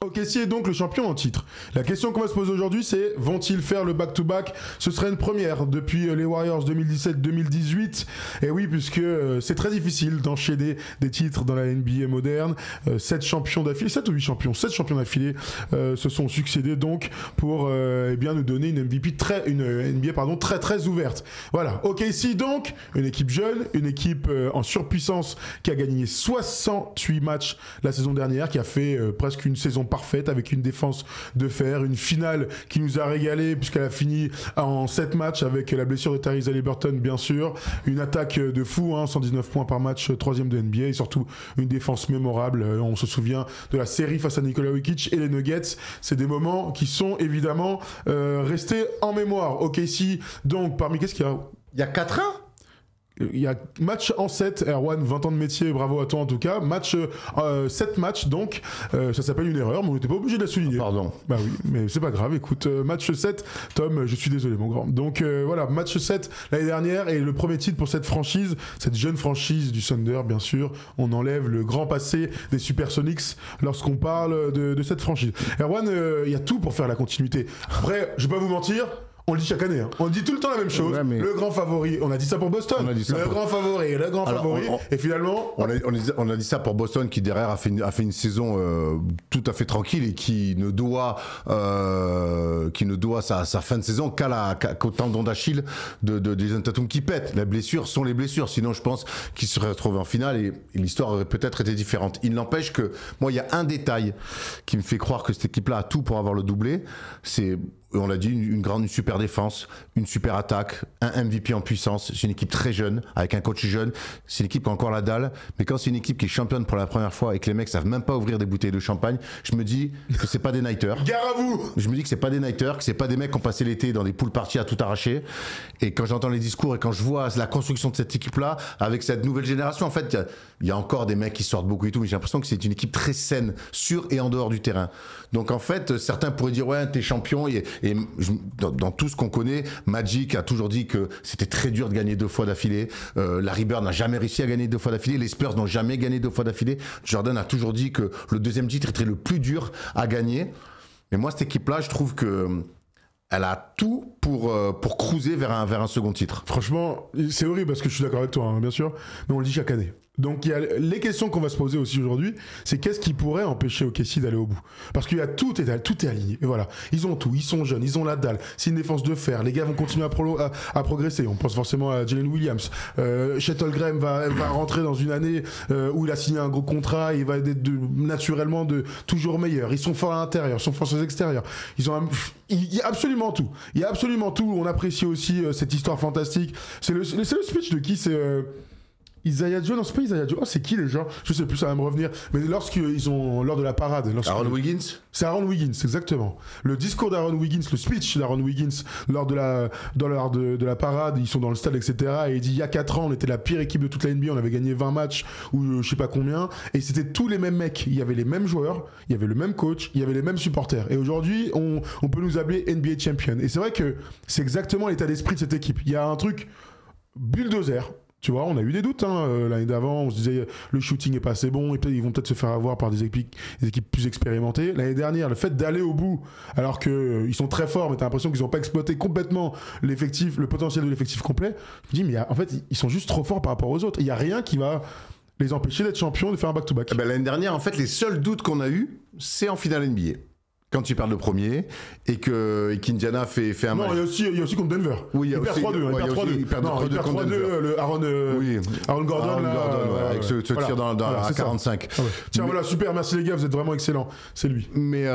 OKC est donc le champion en titre. La question qu'on va se poser aujourd'hui, c'est vont-ils faire le back-to-back? Ce serait une première depuis les Warriors 2017-2018. Et oui, puisque c'est très difficile d'enchaîner des titres dans la NBA moderne. 7 champions d'affilée, 7 ou 8 champions, 7 champions d'affilée se sont succédés donc pour eh bien nous donner une NBA très ouverte. Voilà, OKC donc, une équipe jeune, une équipe en surpuissance qui a gagné 68 matchs la saison dernière, qui a fait presque une saison parfaite avec une défense de fer, une finale qui nous a régalé puisqu'elle a fini en 7 matchs avec la blessure de Tyrese Haliburton bien sûr, une attaque de fou, 119 points par match, 3e de NBA et surtout une défense mémorable. On se souvient de la série face à Nikola Jokic et les Nuggets. C'est des moments qui sont évidemment restés en mémoire. OKC donc parmi qu'est-ce qu'il y a? Il y a 4 ans. Il y a match en 7, Erwan, 20 ans de métier, bravo à toi en tout cas. 7 matchs donc, ça s'appelle une erreur, mais on n'était pas obligé de la souligner. Pardon. Bah oui, mais c'est pas grave, écoute, match 7, Tom, je suis désolé mon grand. Donc voilà, match 7 l'année dernière et le premier titre pour cette franchise, cette jeune franchise du Thunder bien sûr. On enlève le grand passé des Supersonics lorsqu'on parle de cette franchise. Erwan, il y a tout pour faire la continuité. Après, je vais pas vous mentir, on le dit chaque année, hein. On dit tout le temps la même chose. Ouais, mais... Le grand favori, on a dit ça pour Boston. Grand favori, le grand favori. Et finalement, on a dit ça pour Boston qui derrière a fait une saison tout à fait tranquille et qui ne doit sa fin de saison qu'au tendon d'Achille de Jason Tatum qui pète. Les blessures sont les blessures. Sinon, je pense qu'il serait retrouvé en finale et l'histoire aurait peut-être été différente. Il n'empêche que moi, il y a un détail qui me fait croire que cette équipe-là a tout pour avoir le doublé. C'est on l'a dit, une super défense, une super attaque, un MVP en puissance. C'est une équipe très jeune, avec un coach jeune. C'est une équipe qui a encore la dalle. Mais quand c'est une équipe qui est championne pour la première fois et que les mecs savent même pas ouvrir des bouteilles de champagne, je me dis que c'est pas des nighters. Gare à vous! Je me dis que c'est pas des nighters, que c'est pas des mecs qui ont passé l'été dans des pool parties à tout arracher. Et quand j'entends les discours et quand je vois la construction de cette équipe-là, avec cette nouvelle génération, en fait, il y a encore des mecs qui sortent beaucoup et tout, mais j'ai l'impression que c'est une équipe très saine, sur et en dehors du terrain. Donc en fait, certains pourraient dire ouais, t'es champion et dans tout ce qu'on connaît, Magic a toujours dit que c'était très dur de gagner 2 fois d'affilée. Larry Bird n'a jamais réussi à gagner 2 fois d'affilée. Les Spurs n'ont jamais gagné 2 fois d'affilée. Jordan a toujours dit que le 2e titre était le plus dur à gagner. Mais moi, cette équipe-là, je trouve que elle a tout pour cruiser vers un second titre. Franchement, c'est horrible parce que je suis d'accord avec toi, hein, bien sûr, mais on le dit chaque année. Donc il y a les questions qu'on va se poser aussi aujourd'hui, c'est qu'est-ce qui pourrait empêcher OKC d'aller au bout? Parce qu'il y a tout est aligné. Et voilà, ils ont tout, ils sont jeunes, ils ont la dalle. C'est une défense de fer. Les gars vont continuer à progresser. On pense forcément à Jalen Williams. Chet Holmgren va rentrer dans une année où il a signé un gros contrat. Et il va être naturellement toujours meilleur. Ils sont forts à l'intérieur, ils sont forts aux extérieurs. Il y a absolument tout. Il y a absolument tout. On apprécie aussi cette histoire fantastique. C'est le speech de qui? C'est Isaiah Joe, non c'est pas Isaiah Joe, oh c'est qui les gens? Je sais plus, ça va me revenir. Mais lors de la parade. Aaron Wiggins? C'est Aaron Wiggins, exactement. Le discours d'Aaron Wiggins, le speech d'Aaron Wiggins lors de la parade, ils sont dans le stade, etc. Et il dit il y a 4 ans, on était la pire équipe de toute la NBA, on avait gagné 20 matchs ou je sais pas combien. Et c'était tous les mêmes mecs. Il y avait les mêmes joueurs, il y avait le même coach, il y avait les mêmes supporters. Et aujourd'hui, on peut nous appeler NBA Champion. Et c'est vrai que c'est exactement l'état d'esprit de cette équipe. Il y a un truc bulldozer. Tu vois, on a eu des doutes l'année d'avant, on se disait le shooting est pas assez bon, et ils vont peut-être se faire avoir par des équipes plus expérimentées. L'année dernière, le fait d'aller au bout, alors qu'ils sont très forts, mais t'as l'impression qu'ils n'ont pas exploité complètement le potentiel de l'effectif complet, je me dis, mais en fait, ils sont juste trop forts par rapport aux autres. Il n'y a rien qui va les empêcher d'être champions, de faire un back-to-back. L'année dernière, en fait, les seuls doutes qu'on a eus, c'est en finale NBA. Quand tu perds le premier et qu'Indiana fait un match. Non, il y a aussi contre Denver. Oui, il perd 3-2. Il perd 3-2. Aaron Gordon, avec ce tir à 45. Ah ouais. Tiens, voilà, super, merci les gars, vous êtes vraiment excellents. C'est lui. Mais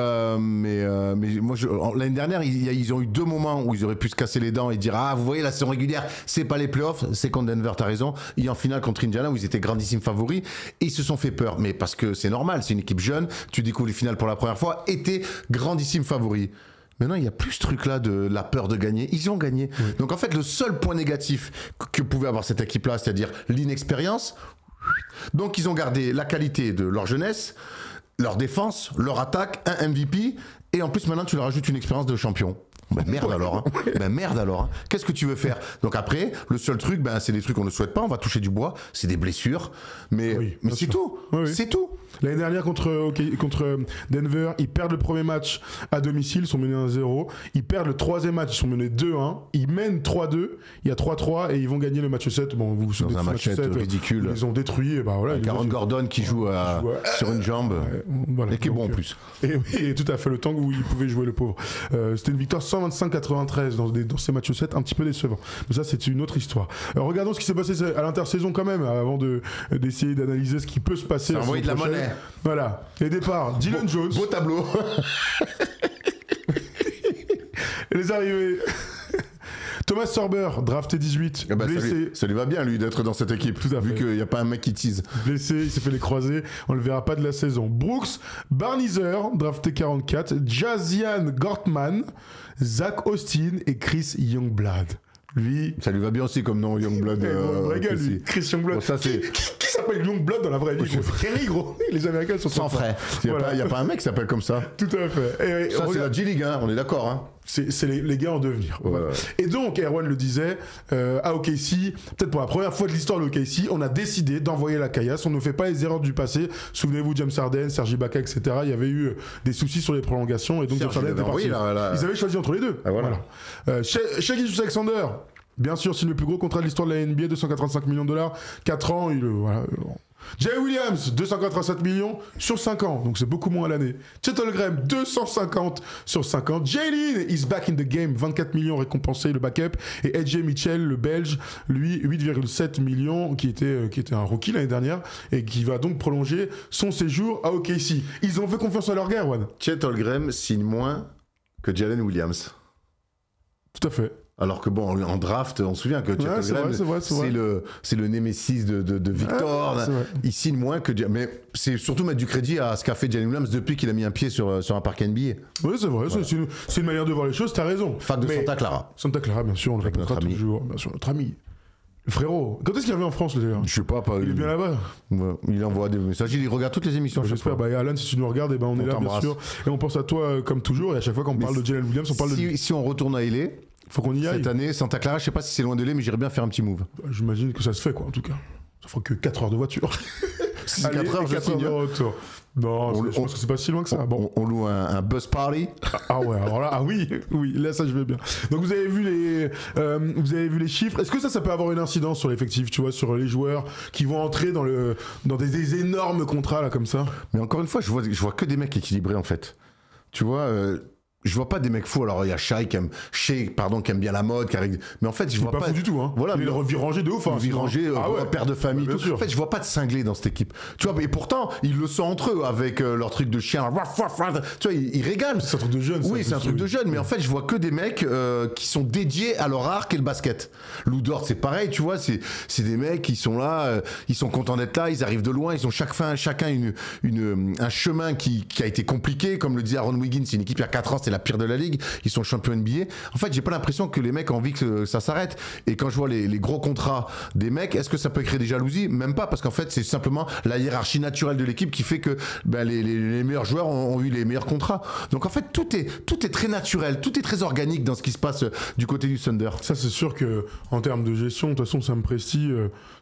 moi, l'année dernière, ils ont eu 2 moments où ils auraient pu se casser les dents et dire ah, vous voyez, la saison régulière, c'est pas les playoffs, c'est contre Denver, t'as raison. Et en finale contre Indiana, où ils étaient grandissimes favoris, et ils se sont fait peur. Mais parce que c'est normal, c'est une équipe jeune, tu découvres les finales pour la première fois, étaient grandissime favori. Maintenant, il n'y a plus ce truc-là de la peur de gagner. Ils ont gagné. Oui. Donc, en fait, le seul point négatif que pouvait avoir cette équipe-là, c'est-à-dire l'inexpérience, donc ils ont gardé la qualité de leur jeunesse, leur défense, leur attaque, un MVP, et en plus, maintenant, tu leur ajoutes une expérience de champion. Ben merde alors, hein. Ben merde alors. Hein. Qu'est-ce que tu veux faire? Donc après, le seul truc, ben c'est des trucs qu'on ne souhaite pas. On va toucher du bois, c'est des blessures, mais c'est tout. Oui. C'est tout. L'année dernière contre Denver, ils perdent le premier match à domicile, ils sont menés 1-0. Ils perdent le troisième match, ils sont menés 2-1. Ils mènent 3-2, il y a 3-3 et ils vont gagner le match 7. Bon, vous vous souvenez dans un match 7 ridicule. Ils les ont détruits. Et bah voilà. Avec Aaron Gordon qui joue sur une jambe voilà, et qui est bon en plus. Et tout à fait le temps où il pouvait jouer le pauvre. C'était une victoire 125-93 dans ces matchs 7, un petit peu décevant. Mais ça, c'est une autre histoire. Regardons ce qui s'est passé à l'intersaison quand même, avant d'essayer d'analyser ce qui peut se passer. Ça envoie de la monnaie. Voilà, les départs, Dylan Jones. Beau tableau. Les arrivées. Thomas Sorber, drafté 18, blessé. Ça lui va bien, lui, d'être dans cette équipe. Tout à fait. Vu qu'il n'y a pas un mec qui tease. Blessé, il s'est fait les croisés. On ne le verra pas de la saison. Brooks Barnizer, drafté 44. Jazian Gortman, Zach Austin et Chris Youngblood. Lui, ça lui va bien aussi comme nom, Youngblood. Lui. Chris Youngblood. Bon, ça, qui s'appelle Youngblood dans la vraie vie? Kenny, gros. Les Américains sont sans frais. Il n'y a pas un mec qui s'appelle comme ça. Tout à fait. Ça, c'est la G-League, hein, on est d'accord. Hein. C'est les gars en devenir. Ouais. Voilà. Et donc, Erwan le disait, à OKC, peut-être pour la première fois de l'histoire de OKC, on a décidé d'envoyer la caillasse. On ne fait pas les erreurs du passé. Souvenez-vous, James Harden, Serge Ibaka, etc. Il y avait eu des soucis sur les prolongations. Et donc, James Harden était parti. Ils avaient choisi entre les deux. Ah, voilà. Shai Gilgeous-Alexander, bien sûr, c'est le plus gros contrat de l'histoire de la NBA, 285 millions de dollars, 4 ans. Jay Williams, 287 millions sur 5 ans, donc c'est beaucoup moins à l'année. Chet Holmgren, 250 sur 5 ans. Jalen is back in the game, 24 millions récompensés, le backup. Et AJ Mitchell, le Belge, lui, 8,7 millions, qui était un rookie l'année dernière, et qui va donc prolonger son séjour à OKC. Ils ont fait confiance à leur gars, Erwan. Chet Holmgren signe moins que Jalen Williams. Tout à fait. Alors que bon, en draft, on se souvient que Chet Holmgren, c'est le némésis de Victor. Il signe moins que... Mais c'est surtout mettre du crédit à ce qu'a fait Jalen Williams depuis qu'il a mis un pied sur un parc NBA. Oui, c'est vrai. Voilà. C'est une manière de voir les choses, t'as raison. Fac de Santa Clara. Santa Clara, bien sûr, on le répétera toujours. Bien sûr, notre ami. Frérot, quand est-ce qu'il revient en France, d'ailleurs? Je sais pas. Il est bien là-bas. Ouais, il envoie des messages, il regarde toutes les émissions. J'espère. Alan, si tu nous regardes, on est là, bien sûr. Et on pense à toi comme toujours. Et à chaque fois qu'on parle de Jalen Williams, on parle de lui. Si on retourne à LA, faut qu'on y aille. Cette année, Santa Clara, je sais pas si c'est loin de LA, mais j'irais bien faire un petit move. J'imagine que ça se fait, quoi, en tout cas. Ça fera que 4 heures de voiture. 4 heures, je signe. Non, je pense que c'est pas si loin que ça. On loue un bus party. Ah ouais, alors là, oui, là ça je vais bien. Donc vous avez vu les chiffres. Est-ce que ça peut avoir une incidence sur l'effectif, tu vois, sur les joueurs qui vont entrer dans des énormes contrats là comme ça? Mais encore une fois, je vois que des mecs équilibrés en fait. Tu vois. Je vois pas des mecs fous. Alors il y a Shai qui aime bien la mode, mais en fait je vois pas fou du tout. Hein. Voilà, il est virangé de ouf. Virangé, père de famille. Tout. En fait, je vois pas de cinglés dans cette équipe. Tu vois, et pourtant ils le sont entre eux avec leur truc de chien. Tu vois, ils régalent. C'est un truc de jeune. Oui, c'est un truc de jeune. Mais en fait, je vois que des mecs qui sont dédiés à leur art qu'est le basket. Lou Dort, c'est pareil. Tu vois, c'est des mecs qui sont là, ils sont contents d'être là, ils arrivent de loin, ils ont chacun un chemin qui a été compliqué, comme le disait Aaron Wiggins. C'est une équipe il y a 4 ans, c'est la pire de la ligue, ils sont champions NBA. En fait, j'ai pas l'impression que les mecs ont envie que ça s'arrête. Et quand je vois les gros contrats des mecs, est-ce que ça peut créer des jalousies? Même pas, parce qu'en fait, c'est simplement la hiérarchie naturelle de l'équipe qui fait que les meilleurs joueurs ont eu les meilleurs contrats. Donc en fait, tout est très naturel, tout est très organique dans ce qui se passe du côté du Thunder. Ça, c'est sûr que en termes de gestion, de toute façon, Sam Presti,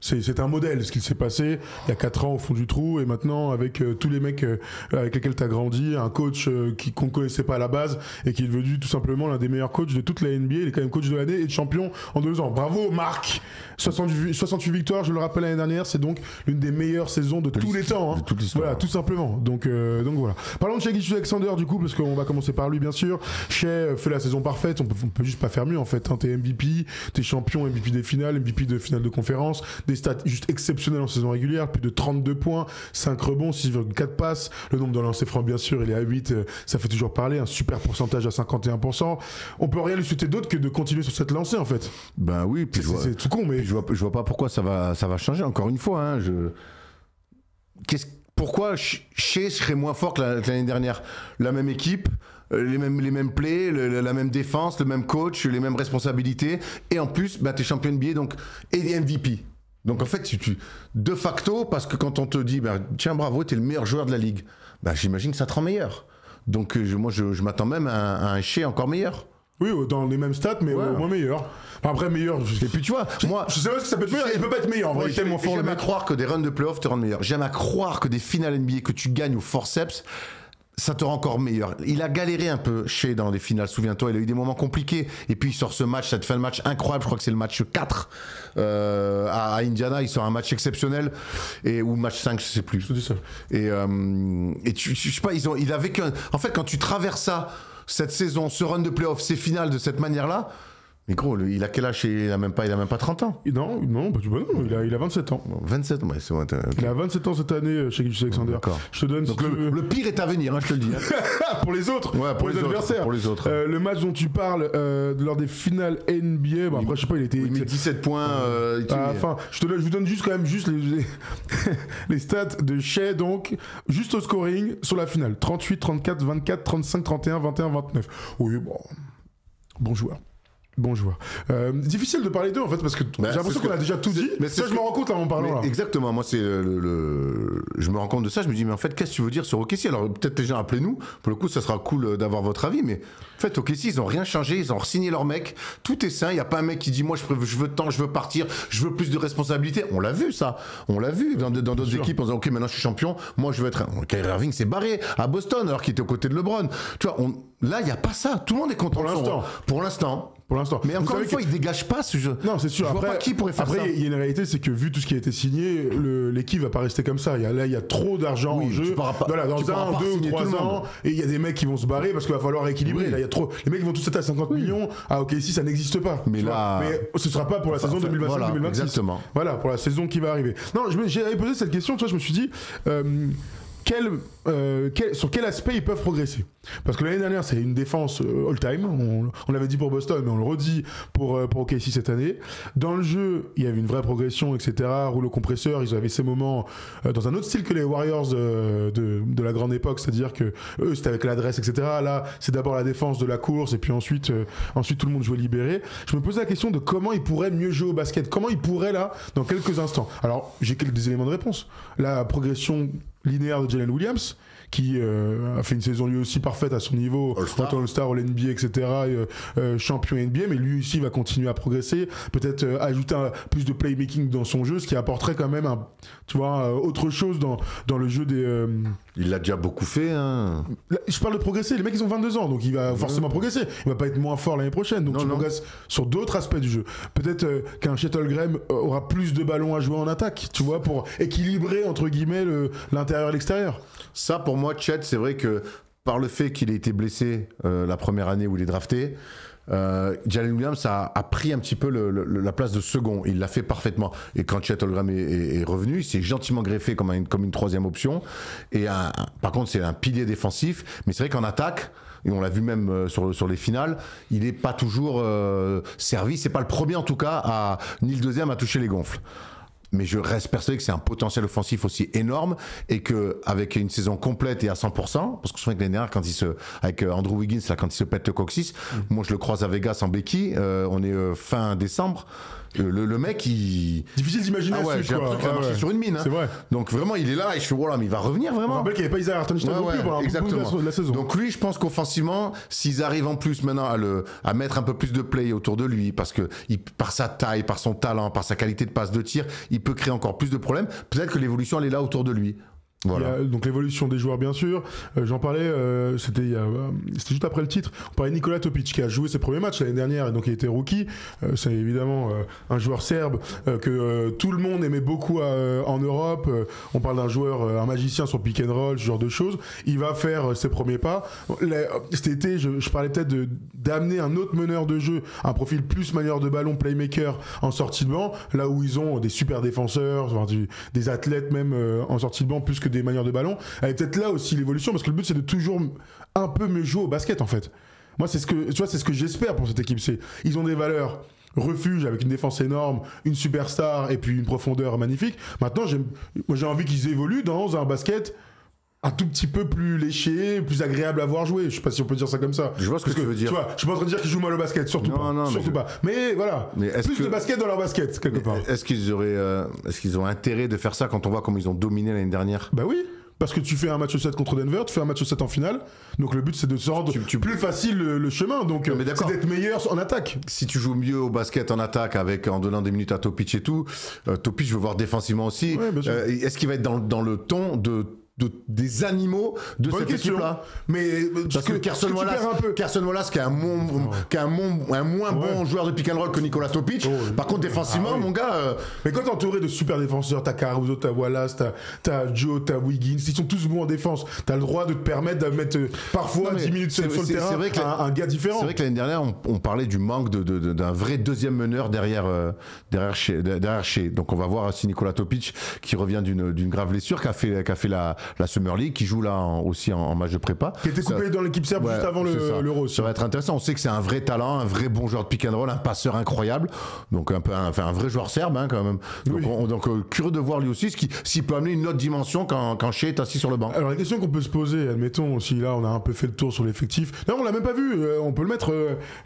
c'est un modèle, ce qu'il s'est passé il y a 4 ans au fond du trou, et maintenant avec tous les mecs avec lesquels tu as grandi, un coach qu'on ne connaissait pas à la base et qui est devenu tout simplement l'un des meilleurs coachs de toute la NBA. Il est quand même coach de l'année et de champion en 2 ans. Bravo Marc. 68 victoires, je le rappelle, l'année dernière, c'est donc l'une des meilleures saisons de tous les temps. Hein. De toute l'histoire. Voilà, tout simplement. Donc voilà. Parlons de Shai Gilgeous-Alexander du coup, parce qu'on va commencer par lui bien sûr. Shai fait la saison parfaite, on peut juste pas faire mieux en fait. Hein. T'es MVP, t'es champion, MVP des finales, MVP de finale de conférence, des stats juste exceptionnelles en saison régulière, plus de 32 points, 5 rebonds, 6,4 passes, le nombre de lancers francs bien sûr, il est à 8, ça fait toujours parler, un super pourcentage à 51%. On peut rien lui souhaiter d'autre que de continuer sur cette lancée en fait. Ben oui, c'est tout con, mais je vois pas pourquoi ça va changer. Encore une fois, hein, pourquoi Shai serait moins fort que l'année dernière? La même équipe, les mêmes plays, la même défense, le même coach, les mêmes responsabilités, et en plus, t'es champion NBA donc et MVP. Donc en fait, de facto, parce que quand on te dit, tiens bravo, t'es le meilleur joueur de la ligue, j'imagine que ça te rend meilleur. Donc moi je m'attends même à un Shai encore meilleur. Oui, dans les mêmes stats, mais au moins meilleur. Enfin, après, meilleur. Et puis tu vois, moi. Je sais pas ce que ça peut être meilleur, il peut pas être meilleur. En vrai, tellement fort. J'aime à croire que des runs de playoff te rendent meilleur. J'aime à croire que des finales NBA que tu gagnes au forceps, ça te rend encore meilleur. Il a galéré un peu chez dans les finales, souviens-toi, il a eu des moments compliqués. Et puis il sort ce match, cette fin de match incroyable, je crois que c'est le match 4 à Indiana, il sort un match exceptionnel, ou match 5, je sais plus. Je te dis ça. Et je sais pas, il a vécu. En fait, quand tu traverses ça, cette saison, ce run de playoff, ces finales de cette manière-là, mais gros, il a quel âge? Il a même pas 30 ans. Non, il a 27 ans. 27, ouais, c'est vrai. Il a 27 ans cette année chez Gilles Alexander. D'accord. Je te donne. Donc le pire est à venir, je te le dis. Pour les autres, ouais, pour les adversaires. Pour les autres. Le match dont tu parles lors des finales NBA, bon, après je sais pas, il était. Il met 17 points. Enfin, je vous donne juste les stats de Shea, donc juste au scoring sur la finale 38, 34, 24, 35, 31, 21, 29. Oui, bon joueur. Bon joueur. Difficile de parler d'eux en fait parce que j'ai l'impression qu'on a déjà tout dit. Mais ça, je me rends compte en parlant là. Exactement. Moi, c'est je me rends compte de ça. Je me dis, mais en fait, qu'est-ce que tu veux dire sur OKC? Alors peut-être les gens appelez-nous. Pour le coup, ça sera cool d'avoir votre avis. Mais en fait, OKC, ils ont rien changé. Ils ont re-signé leur mec. Tout est sain. Il y a pas un mec qui dit, moi, je veux de temps, je veux partir, je veux plus de responsabilités. On l'a vu ça. On l'a vu dans d'autres équipes. On disant, ok, maintenant je suis champion. Moi, je veux être. Kyrie Irving s'est barré à Boston alors qu'il était aux côtés de LeBron. Tu vois, là, il y a pas ça. Tout le monde est content. Pour l'instant. Mais encore une fois, il dégage pas ce jeu. Non, c'est sûr. Je vois pas qui pourrait faire ça. Après, il y a une réalité, c'est que vu tout ce qui a été signé, l'équipe va pas rester comme ça. Il y a trop d'argent en jeu. Voilà, dans 1, 2 ou 3 ans, et il y a des mecs qui vont se barrer parce qu'il va falloir équilibrer. Là, il y a trop. Les mecs vont tous être à 50 millions. Ah, ok, si ça n'existe pas. Mais là, ce sera pas pour la saison 2025-2026. Exactement. Voilà, pour la saison qui va arriver. Non, j'avais posé cette question. Tu vois, je me suis dit. Sur quel aspect ils peuvent progresser? Parce que l'année dernière, c'est une défense all-time. On l'avait dit pour Boston, mais on le redit pour OKC cette année. Dans le jeu, il y avait une vraie progression, etc. Rouleau compresseur, ils avaient ces moments dans un autre style que les Warriors de la grande époque, c'est-à-dire que eux, c'était avec l'adresse, etc. Là, c'est d'abord la défense de la course, et puis ensuite tout le monde jouait libéré. Je me posais la question de comment ils pourraient mieux jouer au basket. Comment ils pourraient, là, dans quelques instants. Alors, j'ai des éléments de réponse. La progression linéaire de Jalen Williams, qui a fait une saison lui aussi parfaite à son niveau, All-Star, All-NBA, etc., champion NBA, mais lui aussi va continuer à progresser, peut-être ajouter plus de playmaking dans son jeu, ce qui apporterait quand même autre chose dans le jeu des... Il l'a déjà beaucoup fait. Hein. Là, je parle de progresser, les mecs ils ont 22 ans, donc il va forcément progresser, il va pas être moins fort l'année prochaine, donc tu progresses sur d'autres aspects du jeu. Peut-être qu'un Chet Holmgren aura plus de ballons à jouer en attaque, tu vois, pour équilibrer entre guillemets l'intérieur et l'extérieur. Ça pour moi, Chet, c'est vrai que par le fait qu'il ait été blessé la première année où il est drafté, Jalen Williams a pris un petit peu la place de second. Il l'a fait parfaitement. Et quand Chet Holmgren est revenu, il s'est gentiment greffé comme une troisième option. Et par contre, c'est un pilier défensif. Mais c'est vrai qu'en attaque, et on l'a vu même sur les finales, il n'est pas toujours servi. C'est pas le premier en tout cas, ni le deuxième à toucher les gonfles. Mais je reste persuadé que c'est un potentiel offensif aussi énorme et qu'avec une saison complète et à 100%, parce que je souviens que l'année dernière, avec Andrew Wiggins, là, quand il se pète le coccyx, moi je le croise à Vegas en béquille, on est fin décembre. Le mec, il... Difficile d'imaginer j'ai l'impression qu'il a marché sur une mine. Hein. C'est vrai. Donc vraiment, il est là et je fais, voilà, mais il va revenir vraiment. On rappelle qu'il n'y avait pas Isaiah Hartenstein non plus pendant exactement. la saison. Donc lui, je pense qu'offensivement, s'ils arrivent en plus maintenant à mettre un peu plus de play autour de lui, parce que par sa taille, par son talent, par sa qualité de passe de tir, il peut créer encore plus de problèmes. Peut-être que l'évolution, elle est là autour de lui. Voilà. Il y a donc l'évolution des joueurs bien sûr. J'en parlais, c'était juste après le titre. On parlait de Nikola Topic qui a joué ses premiers matchs l'année dernière et donc il était rookie. C'est évidemment un joueur serbe que tout le monde aimait beaucoup en Europe. On parle d'un joueur, un magicien sur pick and roll, ce genre de choses. Il va faire ses premiers pas. Cet été, je parlais peut-être d'amener un autre meneur de jeu, un profil plus manieur de ballon, playmaker en sortie de banc, là où ils ont des super défenseurs, des athlètes même en sortie de banc plus que des manières de ballon. Elle est peut-être là aussi l'évolution parce que le but c'est de toujours un peu mieux jouer au basket en fait. Moi c'est ce que j'espère pour cette équipe. Ils ont des valeurs refuge avec une défense énorme, une superstar et puis une profondeur magnifique. Maintenant j'ai envie qu'ils évoluent dans un basket un tout petit peu plus léché, plus agréable à voir jouer. Je sais pas si on peut dire ça comme ça. Je vois ce que tu veux dire. Tu vois, je suis pas en train de dire qu'ils jouent mal au basket, surtout pas. Mais voilà, plus de basket dans leur basket quelque part. Est-ce qu'ils ont intérêt de faire ça quand on voit comment ils ont dominé l'année dernière? Bah oui. parce que tu fais un match 7 contre Denver, tu fais un match 7 en finale. Donc le but c'est de se rendre plus facile le chemin. Donc c'est d'être meilleur en attaque. Si tu joues mieux au basket en attaque en donnant des minutes à Topic et tout, Topic je veux voir défensivement aussi. Ouais, est-ce qu'il va être dans le ton des animaux de cette équipe-là? Mais parce que Carson Wallace qui est un moins bon joueur de pick and roll que Nikola Topic. Par contre défensivement mon gars mais quand t'es entouré de super défenseurs, t'as Caruso, t'as Wallace, t'as Joe, t'as Wiggins, ils sont tous bons en défense, t'as le droit de te permettre de mettre parfois 10 minutes sur le terrain un gars différent. C'est vrai que l'année dernière on parlait du manque d'un vrai deuxième meneur derrière Shea. Donc on va voir si Nikola Topic qui revient d'une grave blessure qui a fait la Summer League, qui joue là aussi en match de prépa. Qui était coupé dans l'équipe serbe juste avant l'Euro. Ça va être intéressant. On sait que c'est un vrai talent, un vrai bon joueur de pick and roll, un passeur incroyable. Donc un vrai joueur serbe quand même. Donc curieux de voir lui aussi s'il peut amener une autre dimension quand Shea est assis sur le banc. Alors la question qu'on peut se poser, admettons, si là on a un peu fait le tour sur l'effectif. Non, on l'a même pas vu. On peut le mettre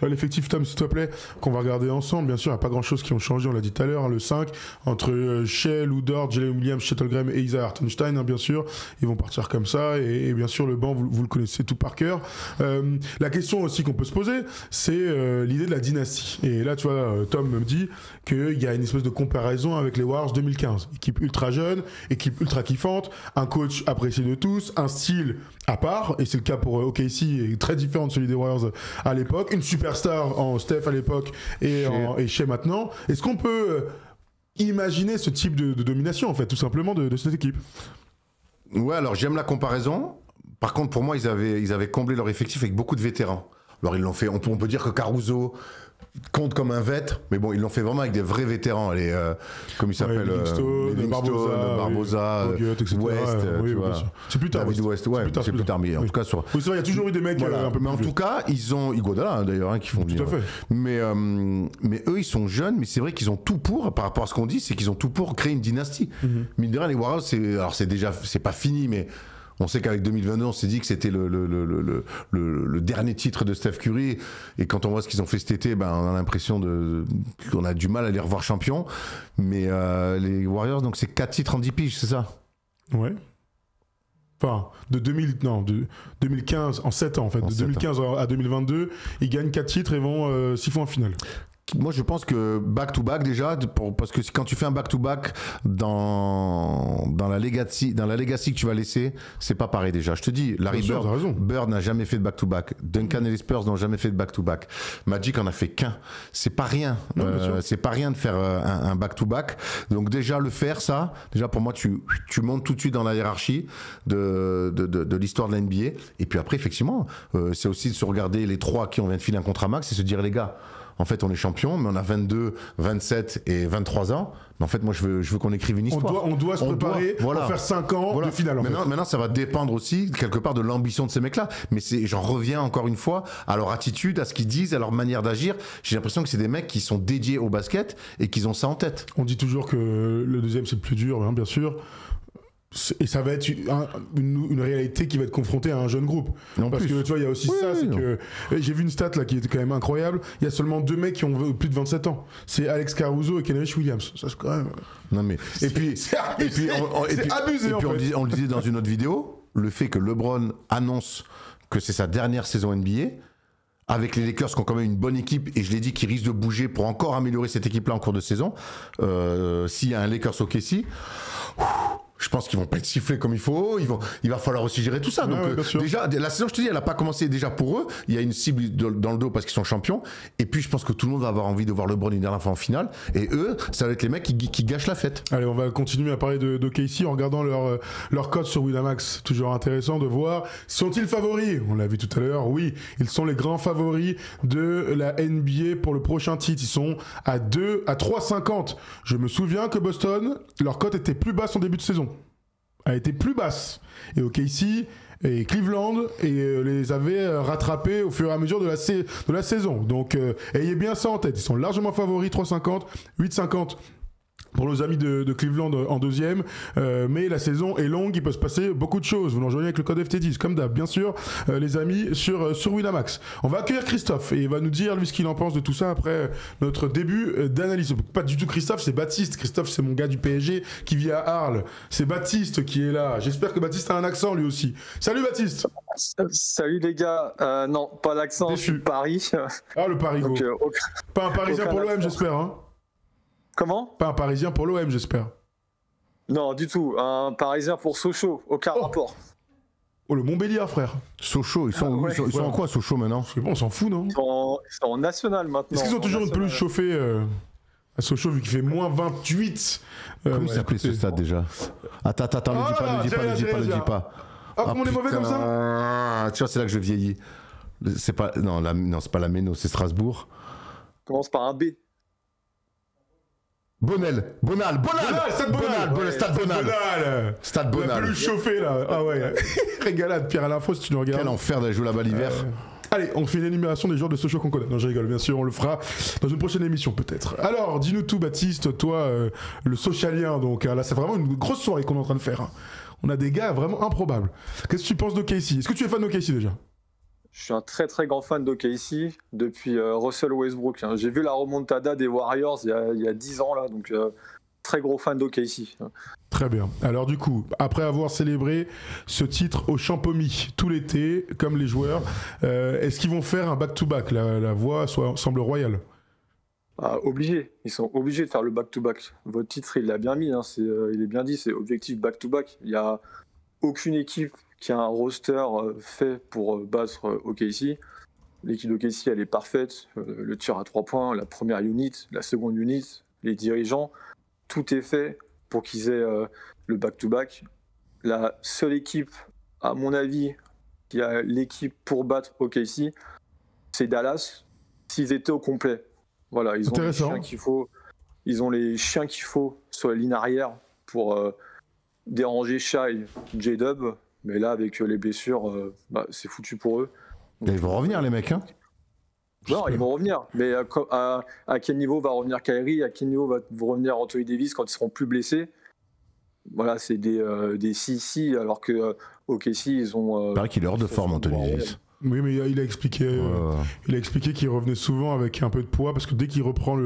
l'effectif, Tom, s'il te plaît, qu'on va regarder ensemble. Bien sûr, il n'y a pas grand chose qui ont changé. On l'a dit tout à l'heure. Le 5 entre Shea, Lou Dort, Jalen Williams, Shettelgram et Isaiah Hartenstein, bien sûr. Ils vont partir comme ça et bien sûr le banc vous le connaissez tout par cœur. La question aussi qu'on peut se poser, c'est l'idée de la dynastie. Et là tu vois, Tom me dit qu'il y a une espèce de comparaison avec les Warriors 2015, équipe ultra jeune, équipe ultra kiffante, un coach apprécié de tous, un style à part, et c'est le cas pour OKC, et très différent de celui des Warriors à l'époque, une superstar en Steph à l'époque et Shea maintenant. Est-ce qu'on peut imaginer ce type de domination en fait, tout simplement de cette équipe? Ouais, alors j'aime la comparaison. Par contre, pour moi, ils avaient comblé leur effectif avec beaucoup de vétérans. Alors ils l'ont fait. On peut dire que Caruso compte comme un vet, mais bon, ils l'ont fait vraiment avec des vrais vétérans. Comme il s'appelle, Barbosa, West, c'est plus tard. David West, c'est plus tard. Mais en tout cas, il y a toujours eu des mecs un peu plus. Mais en tout cas, ils ont Iguodala d'ailleurs qui font bien. Tout à fait. Mais eux, ils sont jeunes, mais c'est vrai qu'ils ont tout pour. Par rapport à ce qu'on dit, c'est qu'ils ont tout pour créer une dynastie. Mine de rien, les Warriors, c'est pas fini, mais on sait qu'avec 2022, on s'est dit que c'était le dernier titre de Steph Curry. Et quand on voit ce qu'ils ont fait cet été, on a l'impression qu'on a du mal à les revoir champions. Mais les Warriors, donc c'est 4 titres en 10 piges, c'est ça? Ouais. Enfin, de 2015, en 7 ans en fait. De 2015 à 2022, ils gagnent 4 titres et vont 6 fois en finale. Moi, je pense que back-to-back déjà, parce que quand tu fais un back-to-back dans la legacy que tu vas laisser, c'est pas pareil déjà. Je te dis, Larry Bird n'a jamais fait de back-to-back. Duncan et les Spurs n'ont jamais fait de back-to-back. Magic en a fait qu'un. C'est pas rien. C'est pas rien de faire un back-to-back. Donc déjà le faire, ça, déjà pour moi, tu montes tout de suite dans la hiérarchie de l'histoire de la NBA. Et puis après, effectivement, c'est aussi de se regarder les 3 qui ont vient de filer un contrat max et se dire, les gars, en fait, on est champion, mais on a 22, 27 et 23 ans. Mais en fait, moi, je veux qu'on écrive une histoire. On doit se préparer pour faire 5 ans de finale. Maintenant, ça va dépendre aussi, quelque part, de l'ambition de ces mecs-là. Mais j'en reviens encore une fois à leur attitude, à ce qu'ils disent, à leur manière d'agir. J'ai l'impression que c'est des mecs qui sont dédiés au basket et qu'ils ont ça en tête. On dit toujours que le deuxième, c'est le plus dur, bien sûr. Et ça va être une réalité qui va être confrontée à un jeune groupe. Parce que tu vois, il y a aussi c'est que j'ai vu une stat là qui était quand même incroyable. Il y a seulement 2 mecs qui ont plus de 27 ans. C'est Alex Caruso et Kenrich Williams. Ça c'est quand même. Non mais c'est abusé. On le disait dans une autre vidéo, le fait que LeBron annonce que c'est sa dernière saison NBA. Avec les Lakers qui ont quand même une bonne équipe, et je l'ai dit qu'ils risquent de bouger pour encore améliorer cette équipe-là en cours de saison. S'il y a un Lakers OKC, je pense qu'ils vont pas être sifflés comme il faut. Il va falloir aussi gérer tout ça. Donc déjà, la saison, je te dis, elle a pas commencé déjà pour eux. Il y a une cible dans le dos parce qu'ils sont champions. Et puis je pense que tout le monde va avoir envie de voir LeBron une dernière fois en finale. Et eux, ça va être les mecs qui gâchent la fête. Allez, on va continuer à parler de KC en regardant leur cote sur Winamax. Toujours intéressant de voir. Sont-ils favoris? On l'a vu tout à l'heure. Oui, ils sont les grands favoris de la NBA pour le prochain titre. Ils sont à 3,50. Je me souviens que Boston, leur cote était plus basse en début de saison. A été plus basse. Et OKC et Cleveland les avaient rattrapés au fur et à mesure de la saison. Donc ayez bien ça en tête. Ils sont largement favoris, 3,50, 8,50 pour nos amis de Cleveland en deuxième. Mais la saison est longue, il peut se passer beaucoup de choses. Vous nous rejoignez avec le code FT10, comme d'hab, bien sûr, les amis, sur Winamax. On va accueillir Christophe et il va nous dire, lui, ce qu'il en pense de tout ça après notre début d'analyse. Pas du tout Christophe, c'est Baptiste. Christophe, c'est mon gars du PSG qui vit à Arles. C'est Baptiste qui est là. J'espère que Baptiste a un accent, lui aussi. Salut Baptiste. Salut les gars. Non, pas l'accent, je suis de Paris. Ah, le Paris, Donc, pas un Parisien pour l'OM, j'espère, hein. Comment ? Pas un Parisien pour l'OM, j'espère. Non, du tout. Un Parisien pour Sochaux, aucun rapport. Oh, le Montbéliard, frère. Sochaux, ils sont en quoi, Sochaux, maintenant ? C'est bon, on s'en fout, non ? Ils sont en national maintenant. Est-ce qu'ils ont toujours une pelouse chauffée à Sochaux, vu qu'il fait moins 28 Comment il s'appelait ce stade déjà ? Attends, ne le dis pas. Ah, comment on est mauvais comme ça ? Tu vois, c'est là que je vieillis. C'est pas la Méno, c'est Strasbourg. Commence par un B. Bonal, Stade Bonal. La pelouse chauffée, là. Ah ouais. Régalade, Pierre-Alain Fausse, tu nous regardes. Quel enfer d'aller jouer là-bas l'hiver. Allez, on fait une énumération des joueurs de Sochaux qu'on connaît. Non, je rigole, bien sûr, on le fera dans une prochaine émission peut-être. Alors, dis-nous tout, Baptiste, toi, le socialien, donc là, c'est vraiment une grosse soirée qu'on est en train de faire. Hein. On a des gars vraiment improbables. Qu'est-ce que tu penses d'OKC ? Est-ce que tu es fan d'OKC déjà ? Je suis un très très grand fan d'OKC depuis Russell Westbrook. Hein. J'ai vu la remontada des Warriors il y a 10 ans, là, donc très gros fan d'OKC. Très bien. Alors du coup, après avoir célébré ce titre au Champomy tout l'été, comme les joueurs, est-ce qu'ils vont faire un back-to-back ? La voie semble royale. Obligé. Ils sont obligés de faire le back-to-back. Votre titre, il l'a bien mis. Hein. Il est bien dit, c'est objectif back-to-back. Il n'y a aucune équipe qui a un roster fait pour battre OKC. L'équipe d'OKC, elle est parfaite. Le tir à 3 points, la première unit, la seconde unit, les dirigeants, tout est fait pour qu'ils aient le back-to-back. La seule équipe, à mon avis, qui a l'équipe pour battre OKC, c'est Dallas, s'ils étaient au complet. Voilà, ils ont les chiens qu'il faut. Ils ont les chiens qu'il faut sur la ligne arrière pour déranger Shai, J-Dub. Mais là, avec les blessures, c'est foutu pour eux. Donc, ils vont revenir, les mecs, hein ? Non, ils vont revenir. Mais à quel niveau va revenir Kyrie ? À quel niveau va revenir Anthony Davis quand ils seront plus blessés ? Voilà, c'est des si, alors que OKC, ils ont... Il paraît qu'il est hors de forme, Anthony Davis. Oui, mais il a expliqué qu'il revenait souvent avec un peu de poids, parce que dès qu'il reprend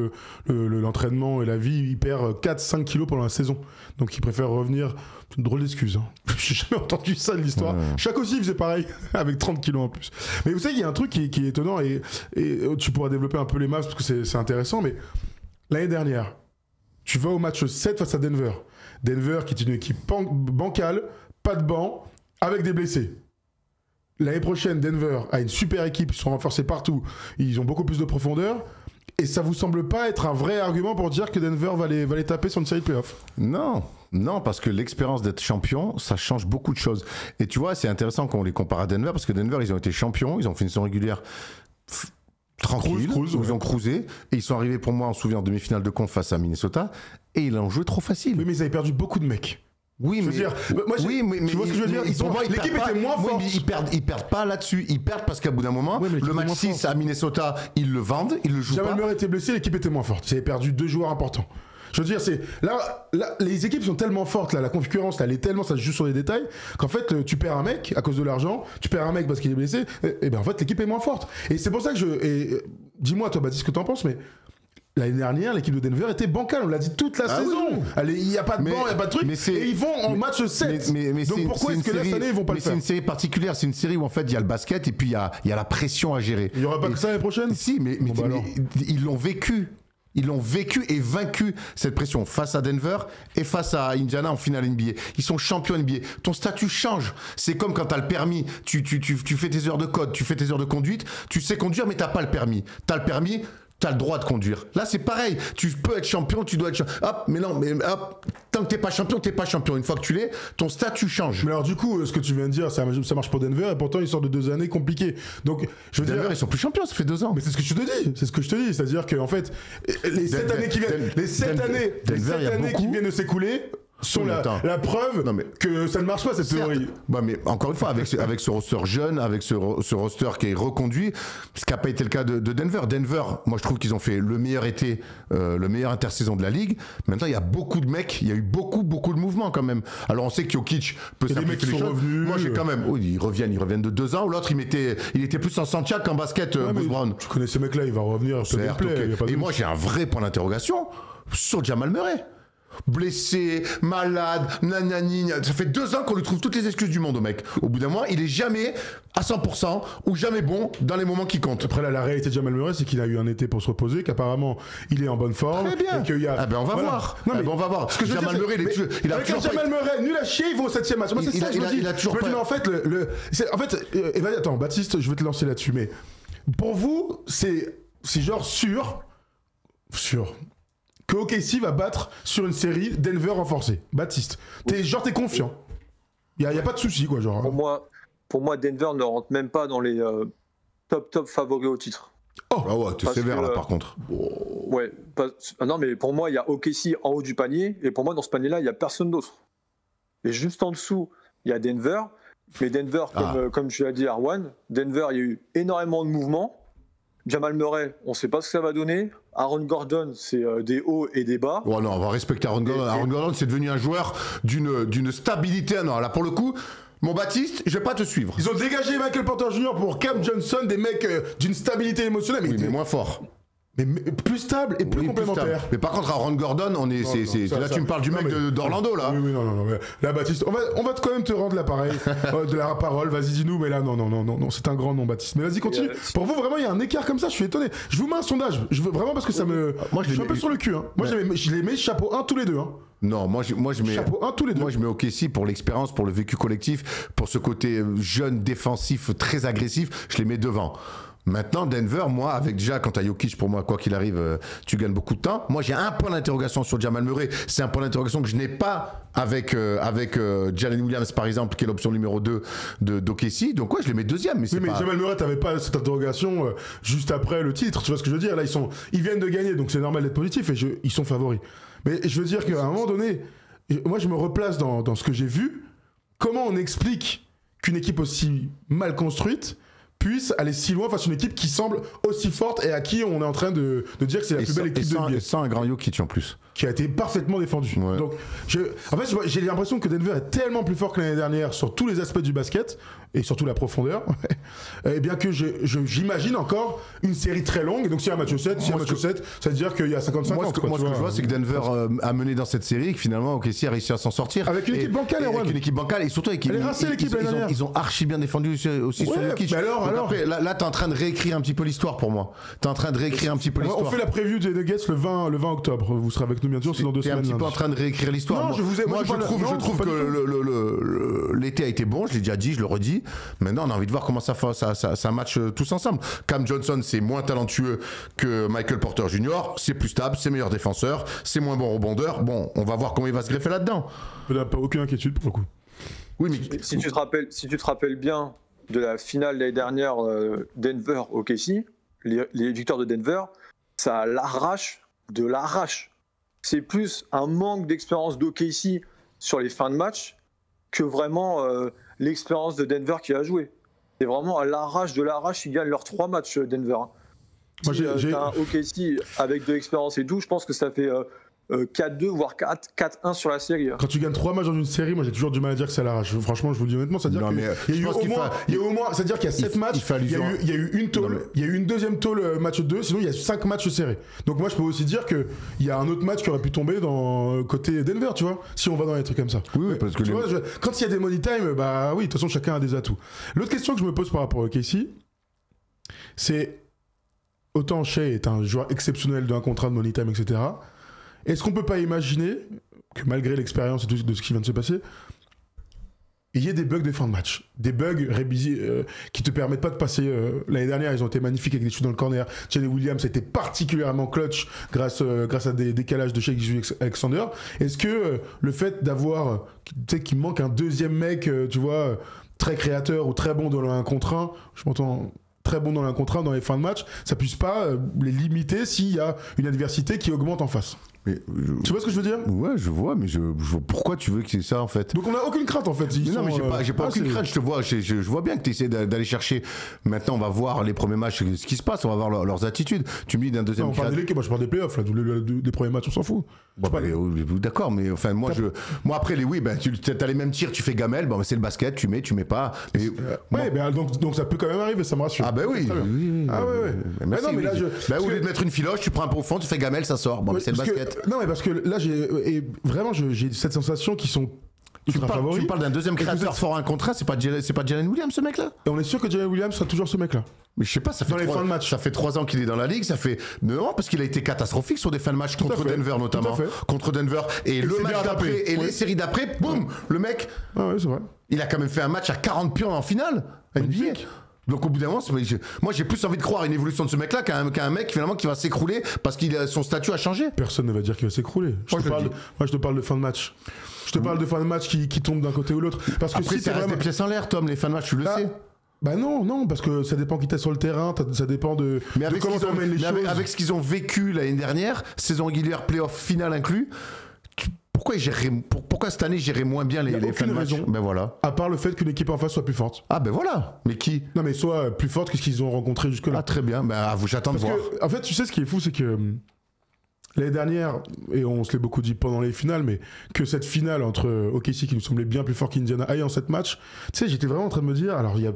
l'entraînement et la vie, il perd 4-5 kilos pendant la saison. Donc il préfère revenir. C'est une drôle d'excuse. Hein. J'ai jamais entendu ça de l'histoire. Chaque aussi faisait pareil, avec 30 kilos en plus. Mais vous savez, il y a un truc qui est étonnant, et tu pourras développer un peu les maps, parce que c'est intéressant, mais l'année dernière, tu vas au match 7 face à Denver. Denver qui est une équipe bancale, pas de banc, avec des blessés. L'année prochaine, Denver a une super équipe, ils sont renforcés partout, ils ont beaucoup plus de profondeur, et ça vous semble pas être un vrai argument pour dire que Denver va les taper sur une série de playoffs ? Non, parce que l'expérience d'être champion, ça change beaucoup de choses. Et tu vois, c'est intéressant qu'on les compare à Denver, parce que Denver, ils ont été champions, ils ont fait une saison régulière tranquille, ils ont cruisé, et ils sont arrivés pour moi, on se souvient, en demi-finale de conf face à Minnesota, et ils l'ont joué trop facile. Oui, mais ils avaient perdu beaucoup de mecs. Oui, mais tu vois ce que je veux dire, l'équipe était moins forte. Ils perdent pas là-dessus. Ils perdent parce qu'à bout d'un moment, le match 6 à Minnesota, ils le vendent, ils le jouent pas. Jamal Murray était blessé, l'équipe était moins forte. Ils avaient perdu 2 joueurs importants. Je veux dire, là, les équipes sont tellement fortes, là, la concurrence, là, elle est tellement, ça se joue sur les détails, qu'en fait, tu perds un mec à cause de l'argent, tu perds un mec parce qu'il est blessé, et bien en fait, l'équipe est moins forte. Et c'est pour ça que dis-moi, toi, Baptiste, ce que t'en penses, mais l'année dernière, l'équipe de Denver était bancale, on l'a dit toute la saison. Il n'y a pas de banc, il n'y a pas de truc, et ils vont en match 7. Donc pourquoi est-ce que là, cette année, ils vont pas le faire ? C'est une série particulière, c'est une série où en fait, il y a le basket et puis il y a la pression à gérer. Il n'y aura pas que ça l'année prochaine ? Si, mais ils l'ont vécu. Ils l'ont vécu et vaincu cette pression face à Denver et face à Indiana en finale NBA. Ils sont champions NBA. Ton statut change. C'est comme quand tu as le permis. Tu fais tes heures de code, tu fais tes heures de conduite. Tu sais conduire, mais tu n'as pas le permis. Tu as le permis, tu as le droit de conduire. Là, c'est pareil. Tu peux être champion, tu dois être champion. Hop, mais non, mais hop. Tant que t'es pas champion, t'es pas champion. Une fois que tu l'es, ton statut change. Mais alors du coup, ce que tu viens de dire, ça marche pour Denver, et pourtant ils sortent de 2 années compliquées. Donc, je veux Denver, dire, ils sont plus champions, ça fait 2 ans. Mais c'est ce que je te dis. C'est ce que je te dis. C'est-à-dire qu'en fait, les 7 années qui viennent, qui viennent de s'écouler, sont Oui, la preuve que ça ne marche pas cette théorie. Bah, mais encore une fois, avec ce roster jeune, avec ce roster qui est reconduit, ce qui n'a pas été le cas de Denver. Denver, moi je trouve qu'ils ont fait le meilleur été, le meilleur intersaison de la ligue. Maintenant, il y a beaucoup de mecs, il y a eu beaucoup de mouvements quand même. Alors on sait que Jokic peut simplifier les choses. Revenus. Moi j'ai quand même, ils reviennent de 2 ans. L'autre il était plus en Santiago qu'en basket, Bruce Brown. Tu connais ces mecs-là, il va revenir. Certes, okay. Et moi j'ai un vrai point d'interrogation sur Jamal Murray. Blessé, malade, nanani, ça fait 2 ans qu'on lui trouve toutes les excuses du monde au mec. Au bout d'un mois, il est jamais à 100% ou jamais bon dans les moments qui comptent. Après là, la réalité de Jamal Murray, c'est qu'il a eu un été pour se reposer, qu'apparemment il est en bonne forme. Très bien. Et qu'il y a... Ah ben on va voir. Non, mais on va voir. Ce que Jamal Murray, il a avec toujours Jamal Murray, nul à chier, il va au 7e match. Moi c'est ça que je me dis. Il a toujours pas... Mais en fait, attends, Baptiste, je vais te lancer là-dessus. Mais pour vous, c'est genre sûr que OKC va battre sur une série Denver renforcée. Baptiste, t'es confiant. Il y a pas de souci quoi, genre. Pour moi, Denver ne rentre même pas dans les top favoris au titre. Oh, ah ouais, t'es sévère là par contre. Ouais, non mais pour moi, il y a OKC en haut du panier et pour moi dans ce panier-là, il y a personne d'autre. Et juste en dessous, il y a Denver. Mais Denver, comme tu l'as dit, Arwan, Denver, il y a eu énormément de mouvements. Jamal Murray, on ne sait pas ce que ça va donner. Aaron Gordon, c'est des hauts et des bas. Oh non, on va respecter Aaron Gordon. Aaron Gordon, c'est devenu un joueur d'une stabilité. Non, là, pour le coup, mon Baptiste, je vais pas te suivre. Ils ont dégagé Michael Porter Jr. pour Cam Johnson, des mecs d'une stabilité émotionnelle. Mais moins fort. Mais plus stable et plus complémentaire. Mais par contre, Aaron Gordon, tu me parles du mec d'Orlando, là. Oui, non. Là, Baptiste, on va quand même te rendre l'appareil, de la parole. Vas-y, dis-nous. Mais là, non, c'est un grand nom, Baptiste. Mais vas-y, continue. Pour vous, vraiment, il y a un écart comme ça. Je suis étonné. Je vous mets un sondage. Vraiment parce que ça me. Moi, je suis un peu sur le cul. Hein. Moi, je les mets chapeau 1 tous les deux. Hein. Non, moi je mets chapeau 1 tous les deux. Moi je mets OKC pour l'expérience, pour le vécu collectif, pour ce côté jeune, défensif, très agressif. Je les mets devant. Maintenant, Denver, moi, avec déjà, quand t'as Jokic, pour moi, quoi qu'il arrive, tu gagnes beaucoup de temps. Moi, j'ai un point d'interrogation sur Jamal Murray. C'est un point d'interrogation que je n'ai pas avec Jalen Williams, par exemple, qui est l'option numéro 2 d'OKC. Donc, ouais, je les mets deuxième. Mais Jamal Murray, t'avais pas cette interrogation juste après le titre. Tu vois ce que je veux dire? Là, ils viennent de gagner, donc c'est normal d'être positif et ils sont favoris. Mais je veux dire qu'à un moment donné, moi, je me replace dans ce que j'ai vu. Comment on explique qu'une équipe aussi mal construite puisse aller si loin face à une équipe qui semble aussi forte et à qui on est en train de dire que c'est la plus belle équipe de NBA. Sans un grand Jokic en plus. Qui a été parfaitement défendu. Ouais. Donc, en fait, j'ai l'impression que Denver est tellement plus fort que l'année dernière sur tous les aspects du basket et surtout la profondeur. Et bien que j'imagine encore une série très longue. Et donc, s'il y a un match 7, ça veut dire qu'il y a 55 ans. Moi, ce que je vois, c'est que Denver a mené dans cette série et que finalement, OKC a réussi à s'en sortir. Avec une équipe bancale, avec une équipe bancale et surtout avec ils ont archi bien défendu aussi sur Jokic. Après, là, t'es en train de réécrire un petit peu l'histoire pour moi. T'es en train de réécrire un petit peu l'histoire. On fait la preview des Nuggets le 20 octobre. Vous serez avec nous bien sûr, c'est dans 2 semaines. T'es un petit peu en train de réécrire l'histoire. Non, je trouve que l'été a été bon, je l'ai déjà dit, je le redis. Maintenant, on a envie de voir comment ça match tous ensemble. Cam Johnson, c'est moins talentueux que Michael Porter Jr. C'est plus stable, c'est meilleur défenseur, c'est moins bon rebondeur. Bon, on va voir comment il va se greffer là-dedans. Il n'a pas aucune inquiétude pour le coup. Oui, mais si tu te rappelles bien de la finale l'année dernière, Denver OKC, les victoires de Denver, ça l'arrache de l'arrache. C'est plus un manque d'expérience d'OKC sur les fins de match que vraiment l'expérience de Denver qui a joué. C'est vraiment à l'arrache de l'arrache, ils gagnent leurs 3 matchs Denver. Moi, j'ai un OKC avec de l'expérience et tout, je pense que ça fait 4-2 voire 4-1 sur la série. Quand tu gagnes 3 matchs dans une série, moi j'ai toujours du mal à dire que c'est à l'arrache. Franchement, je vous le dis honnêtement, c'est-à-dire qu'il y a eu au moins, c'est-à-dire qu'il y a 7 matchs, il y a eu une tôle, il y a eu une deuxième tôle match 2, sinon il y a 5 matchs serrés. Donc moi je peux aussi dire qu'il y a un autre match qui aurait pu tomber dans côté Denver, tu vois, si on va dans les trucs comme ça. Oui, parce que quand il y a des money time, bah oui, de toute façon chacun a des atouts. L'autre question que je me pose par rapport au KC, c'est autant Shai est un joueur exceptionnel d'un contrat de money time, etc. Est-ce qu'on peut pas imaginer que malgré l'expérience et tout de ce qui vient de se passer, il y ait des bugs de fin de match, des bugs qui te permettent pas de passer. L'année dernière, ils ont été magnifiques avec des shoots dans le corner. Jalen Williams a été particulièrement clutch grâce à des décalages de Shai Alexander. Est-ce que le fait d'avoir, tu sais, qu'il manque un deuxième mec, tu vois, très créateur ou très bon dans l'un contre un, je m'entends. Très bon dans l'un contre un dans les fins de match, ça puisse pas les limiter s'il y a une adversité qui augmente en face. Mais, Tu vois ce que je veux dire? Ouais, je vois, mais je vois pourquoi tu veux que c'est ça en fait. Donc on a aucune crainte en fait. Ils Mais non, sont, mais j'ai pas aucune crainte, je te vois, je vois bien que tu essaies d'aller chercher. Maintenant, on va voir les premiers matchs, ce qui se passe, on va voir leurs attitudes. Tu me dis d'un deuxième Non, on parle des l'équipe, moi je parle des playoffs, là, des premiers matchs, on s'en fout. Bon, d'accord, mais enfin, moi après, tu as les mêmes tirs, tu fais gamelle, bon, c'est le basket, tu mets pas. Et, ouais, mais donc ça peut quand même arriver, ça me rassure. Ah, bah oui. Ah, ouais. Mais non, mais là, au lieu de mettre une filoche, tu prends un peu au fond, tu fais gamelle, ça sort. Bon, mais c'est le basket. Non, mais parce que là, j'ai cette sensation qu'ils sont. Tu parles d'un deuxième créateur fort 1 contre 1, c'est pas Jalen Williams ce mec là? Et on est sûr que Jalen Williams sera toujours ce mec là. Mais je sais pas, ça fait 3 ans qu'il est dans la ligue, ça fait non parce qu'il a été catastrophique sur des fins de match contre Denver notamment, contre Denver et le match d'après et les séries d'après, boum, le mec. Ah ouais, c'est vrai. Il a quand même fait un match à 40 pions en finale. Donc au bout d'un moment, moi j'ai plus envie de croire à une évolution de ce mec-là qu'à un mec finalement qui va s'écrouler parce que son statut a changé. Personne ne va dire qu'il va s'écrouler. Moi je te parle de fin de match. Je te parle de fin de match qui tombe d'un côté ou l'autre. Parce que après, si ça reste des pièces en l'air, Tom, les fins de match, tu le sais. Bah non, parce que ça dépend qui t'es sur le terrain, ça dépend de comment tu emmènes les choses. Avec ce qu'ils ont vécu l'année dernière, saison régulière, playoff finale inclus, pourquoi cette année j'irais moins bien les fins de match? Ben voilà. À part le fait qu'une équipe en face soit plus forte. Ah ben voilà. Mais qui? Non mais soit plus forte que ce qu'ils ont rencontré jusque-là. Ah très bien, j'attends de voir. En fait, tu sais ce qui est fou, c'est que l'année dernière, et on se l'est beaucoup dit pendant les finales, mais que cette finale entre OKC qui nous semblait bien plus fort qu'Indiana aille en 7 matchs, tu sais, j'étais vraiment en train de me dire, alors il y a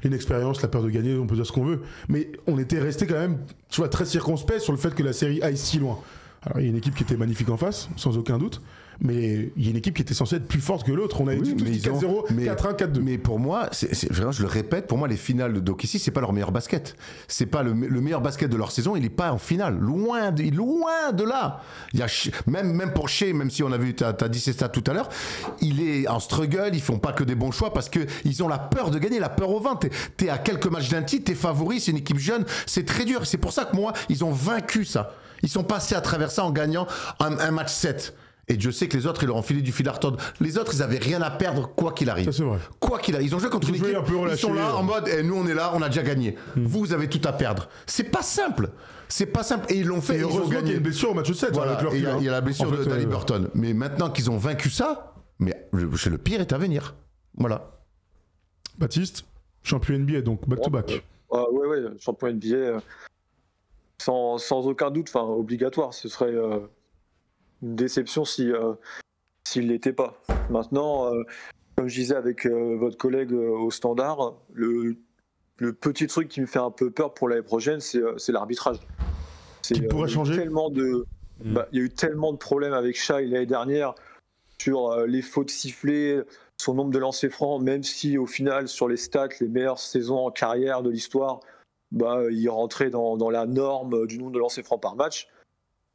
l'inexpérience, la peur de gagner, on peut dire ce qu'on veut, mais on était resté quand même, tu vois, très circonspect sur le fait que la série aille si loin. Alors il y a une équipe qui était magnifique en face, sans aucun doute, mais il y a une équipe qui était censée être plus forte que l'autre. On avait dit 4-0, 4-1, 4-2. Mais pour moi, vraiment, je le répète, pour moi, les finales d'OKC, c'est pas leur meilleur basket. C'est pas le meilleur basket de leur saison, il est pas en finale. Loin de là. Il y a, même pour Shea, même si on a vu, t'as dit ces stats tout à l'heure, il est en struggle, ils font pas que des bons choix parce qu'ils ont la peur de gagner, la peur au ventre. T'es à quelques matchs d'un titre, t'es favori, c'est une équipe jeune, c'est très dur. C'est pour ça que moi, ils ont vaincu ça. Ils sont passés à travers ça en gagnant un match 7. Et Dieu sait que les autres, ils leur ont filé du fil à retordre. Les autres, ils avaient rien à perdre, quoi qu'il arrive. Ça, c'est vrai. Quoi qu'il arrive. Ils ont joué contre une équipe. Ils sont là en mode, nous, on est là, on a déjà gagné. Vous avez tout à perdre. C'est pas simple. C'est pas simple. Et ils l'ont fait. Et heureusement qu'il y a une blessure au match 7. Voilà. Il y a la blessure de Dali Burton. Mais maintenant qu'ils ont vaincu ça, mais le pire est à venir. Voilà. Baptiste, champion NBA, donc back-to-back. Ouais, champion NBA. Sans aucun doute, obligatoire. Ce serait une déception s'il l'était pas. Maintenant, comme je disais avec votre collègue au Standard, le petit truc qui me fait un peu peur pour l'année prochaine, c'est l'arbitrage. Qui pourrait changer. Il y a eu tellement de problèmes avec Shai l'année dernière sur les fautes sifflées, son nombre de lancers francs, même si au final, sur les stats, les meilleures saisons en carrière de l'histoire, il rentrait dans la norme du nombre de lancers francs par match.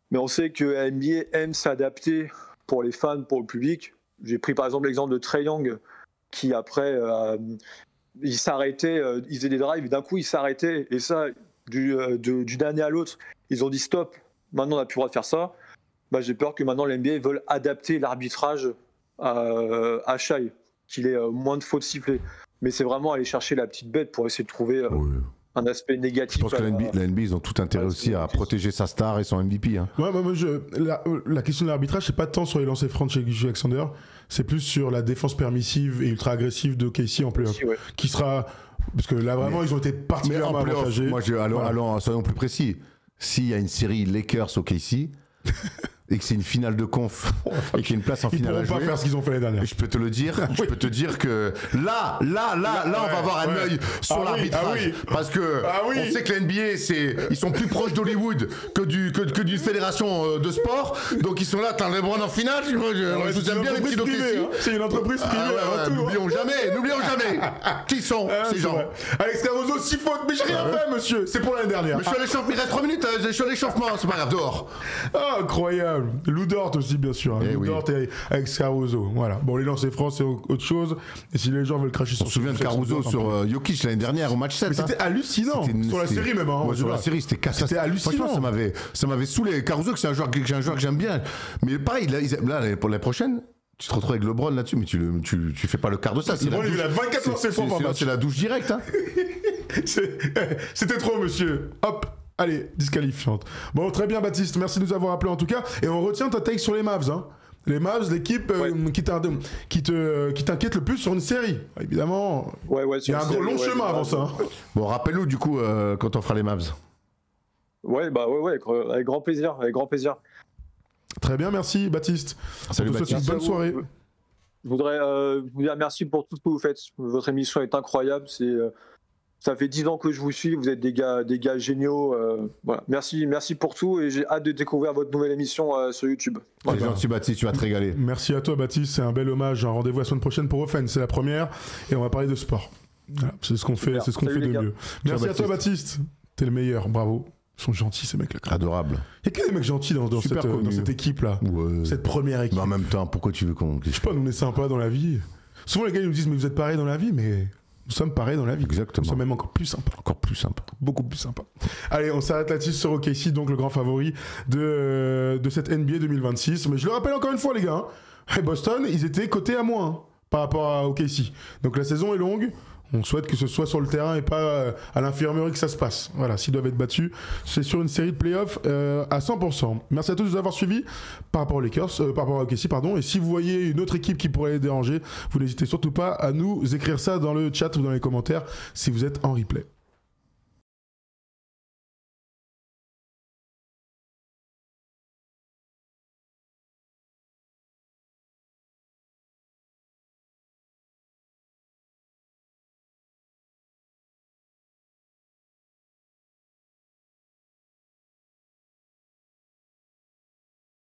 Mais on sait que la NBA aime s'adapter pour les fans, pour le public. J'ai pris par exemple l'exemple de Trae Young, qui après, il s'arrêtait, il faisait des drives, et d'un coup il s'arrêtait. Et ça, d'une année à l'autre, ils ont dit stop, maintenant on n'a plus le droit de faire ça. J'ai peur que maintenant la NBA veulent adapter l'arbitrage à Shai, qu'il ait moins de fautes sifflées. Mais c'est vraiment aller chercher la petite bête pour essayer de trouver un aspect négatif. Je pense que la NBA, ils ont tout intérêt aussi à protéger sa star et son MVP. Hein. Ouais, la question de l'arbitrage, c'est pas tant sur les lancers francs de chez Alexander, c'est plus sur la défense permissive et ultra agressive de Casey en playoff. Qui sera. Parce que là, vraiment, ils ont été particulièrement avantagés. Moi, allons, soyons plus précis. S'il y a une série Lakers au Casey. Et que c'est une finale de conf et qu'il y a une place en finale à jouer. Ils pourront pas faire ce qu'ils ont fait l'année dernière. Je peux te le dire, que là, on va avoir un œil sur l'arbitrage. Parce que on sait que la NBA, ils sont plus proches d'Hollywood que d'une fédération de sport. Donc ils sont là, t'as LeBron en finale. Je vous aime bien les petits dossiers. C'est une entreprise privée. N'oublions jamais. Qui sont ces gens? Alex Caruso, 6 fautes, mais j'ai rien fait, monsieur. C'est pour l'année dernière. Mais il reste 3 minutes, je suis à l'échauffement, c'est pas grave, dehors. Incroyable. Lou Dort aussi, bien sûr. Lou Dort et Alex Caruso. Voilà. Bon, les lancers francs, c'est autre chose. Et si les gens veulent cracher sur... On se souvient de Caruso sur Jokic l'année dernière au match 7. Mais c'était hallucinant. Sur la série même. Sur la série, c'était catastrophique. C'était hallucinant. Franchement, ça m'avait saoulé. Caruso, c'est un joueur que j'aime bien. Mais pareil, là, pour la prochaine... Tu te retrouves avec LeBron là-dessus, mais tu fais pas le quart de ça. LeBron, il a 24 lancers francs par match. C'est la douche directe. Hein. C'était trop, monsieur. Hop. Allez, disqualifiante. Bon, très bien, Baptiste. Merci de nous avoir appelés en tout cas. Et on retient ta take sur les Mavs. Hein. Les Mavs, l'équipe qui t'inquiète le plus sur une série. Évidemment, il y a un gros long chemin avant ça. Hein. Bon, rappelle-nous du coup quand on fera les Mavs. Ouais, avec grand plaisir, Très bien, merci Baptiste. Salut On te souhaite Baptiste. une bonne soirée. Je voudrais vous dire merci pour tout ce que vous faites. Votre émission est incroyable. Ça fait 10 ans que je vous suis. Vous êtes des gars géniaux. Voilà. Merci pour tout et j'ai hâte de découvrir votre nouvelle émission sur YouTube. C'est gentil Baptiste, tu vas te régaler. Merci à toi Baptiste, c'est un bel hommage. Un rendez-vous la semaine prochaine pour Offen, c'est la première et on va parler de sport. Voilà, c'est ce qu'on fait, c'est ce qu'on fait de mieux. Merci à toi Baptiste, t'es le meilleur, bravo. Ils sont gentils ces mecs-là. Adorable. Il y a que des mecs gentils dans cette équipe-là, cette première équipe. Mais en même temps, pourquoi tu veux qu'on... Je sais pas, nous on est sympas dans la vie. Souvent les gars ils nous disent mais vous êtes pareils dans la vie, mais nous sommes pareils dans la vie. Exactement. Nous sommes même encore plus sympas. Encore plus sympa. Beaucoup plus sympa. Allez, on s'arrête là-dessus sur OKC, donc le grand favori de cette NBA 2026. Mais je le rappelle encore une fois les gars, hein, Boston, ils étaient cotés à moins hein, par rapport à OKC. Donc la saison est longue. On souhaite que ce soit sur le terrain et pas à l'infirmerie que ça se passe. Voilà, s'ils doivent être battus, c'est sur une série de playoffs à 100%. Merci à tous de nous avoir suivis par rapport aux Lakers, par rapport à OKC, pardon. Et si vous voyez une autre équipe qui pourrait les déranger, vous n'hésitez surtout pas à nous écrire ça dans le chat ou dans les commentaires si vous êtes en replay.